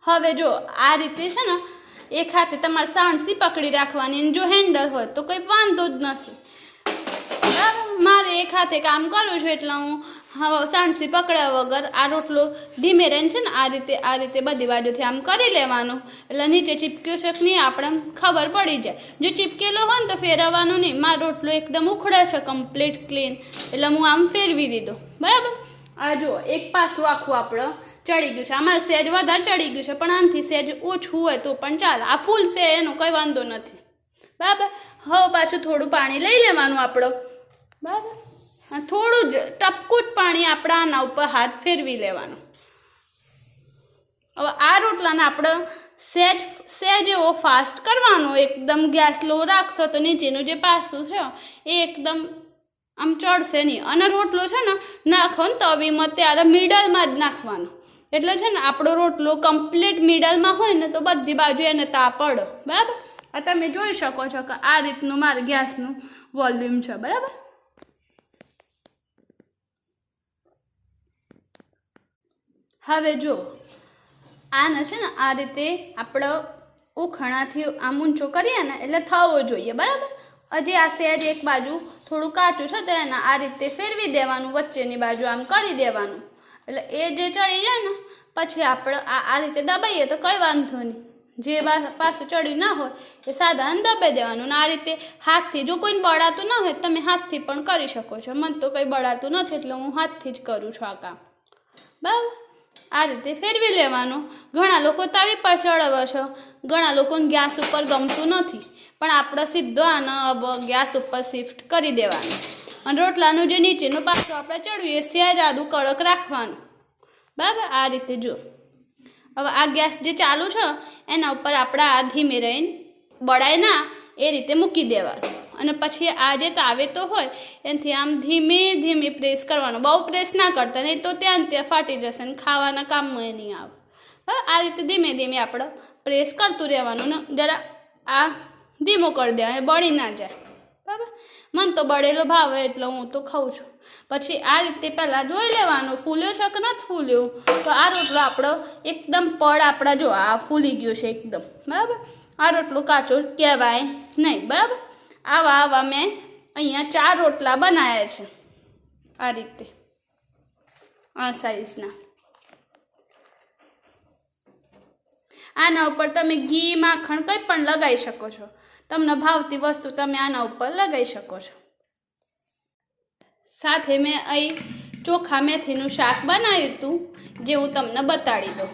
હવે જો આ રીતે છે ને એક હાથે તમારે સાણસી પકડી રાખવાની, અને જો હેન્ડલ હોય તો કંઈ વાંધો જ નથી, બરાબર। મારે એક હાથે કામ કરવું છે એટલે હું સાણસી પકડ્યા વગર આ રોટલો ધીમે રહીને છે ને આ રીતે બધી બાજુથી આમ કરી લેવાનો, એટલે નીચે ચીપક્યું છે કે નહીં આપણે ખબર પડી જાય। જો ચીપકેલો હોય ને તો ફેરવવાનું નહીં। મારો રોટલો એકદમ ઉખડે છે કમ્પ્લીટ ક્લીન, એટલે હું આમ ફેરવી દીધો, બરાબર। આ જો એક પાસું આખું આપણે ચડી ગયું છે, અમારે સેજ વધારે ચડી ગયું છે, પણ આનાથી સેજ ઓછું હોય તો પણ ચાલે, આ ફૂલ છે એનો કંઈ વાંધો નથી, બરાબર। હવે પાછું થોડું પાણી લઈ લેવાનું આપણો, બરાબર, થોડું જ ટપકું જ પાણી આપણે આના ઉપર હાથ ફેરવી લેવાનો। હવે આ રોટલાને આપણે સેજ એવો ફાસ્ટ કરવાનો, એકદમ ગેસ લો રાખશો તો નીચેનું જે પાસું છે એ એકદમ આમ ચડશે નહીં, અને રોટલો છે ને નાખો ને તવીમાં ત્યારે મિડલમાં જ નાખવાનો, એટલે છે ને આપણો રોટલો કમ્પ્લીટ મિડલમાં હોય ને તો બધી બાજુ એને તાપડ, બરાબર। આ તમે જોઈ શકો છો કે આ રીતનું મારે ગેસનું વોલ્યુમ છે, બરાબર। હવે જો આને છે ને આ રીતે આપણે ઉખણાથી આમ ઊંચો કરીએ ને એટલે થવો જોઈએ, બરાબર। હજી આ સેજ એક બાજુ થોડું કાચું છે તો એને આ રીતે ફેરવી દેવાનું, વચ્ચેની બાજુ આમ કરી દેવાનું, એટલે એ જે ચડી જાય ને પછી આપણે આ રીતે દબાઈએ તો કંઈ વાંધો નહીં, જે પાછું ચડ્યું ના હોય એ સાધારણ દબાઈ દેવાનું, અને આ રીતે હાથથી, જો કોઈને બળાતું ના હોય તમે હાથથી પણ કરી શકો છો। મને તો કંઈ બળાતું નથી એટલે હું હાથથી જ કરું છું આ કામ, બરાબર। આ રીતે ફેરવી લેવાનું। ઘણા લોકો તવી પર ચડાવે છે, ઘણા લોકોને ગેસ ઉપર ગમતું નથી, પણ આપણે સીધો આને હવે ગેસ ઉપર શિફ્ટ કરી દેવાનું, અને રોટલાનું જે નીચેનું પાછું આપણે ચડ્યું એ સહેજ આદું કડક રાખવાનું, બરાબર। આ રીતે જો હવે આ ગેસ જે ચાલુ છે એના ઉપર આપણે આ ધીમે રહીને બળાય ના એ રીતે મૂકી દેવાનું, અને પછી આ જે તાવેતો હોય એનાથી આમ ધીમે ધીમે પ્રેસ કરવાનું, બહુ પ્રેસ ના કરતા, નહીં તો ત્યાં ફાટી જશે ને ખાવાના કામમાં નહીં આવે, બરાબર। આ રીતે ધીમે ધીમે આપણે પ્રેસ કરતું રહેવાનું, ને જરા આ ધીમો કરી દેવાનો, બળી ના જાય, બરાબર। મને તો બળેલો ભાવે એટલે હું તો ખાઉં છું। પછી આ રીતે પહેલાં જોઈ લેવાનું ફૂલ્યો છે કે નથી ફૂલ્યો, તો આ રોટલો આપણો એકદમ પડ આપણા જો આ ફૂલી ગયો છે એકદમ, બરાબર। આ રોટલો કાચો કહેવાય નહીં, બરાબર। આવા મેં અહીંયા 4 રોટલા બનાવ્યા છે, આ રીતે આ સાઈઝના। આના ઉપર તમે ઘી માખણ કંઈ પણ લગાવી શકો છો, તમને ભાવતી વસ્તુ તમે આના ઉપર લગાવી શકો છો। સાથે મેં અહીં ચોખા મેથીનું શાક બનાવ્યું હતું જે હું તમને બતાડી દઉં।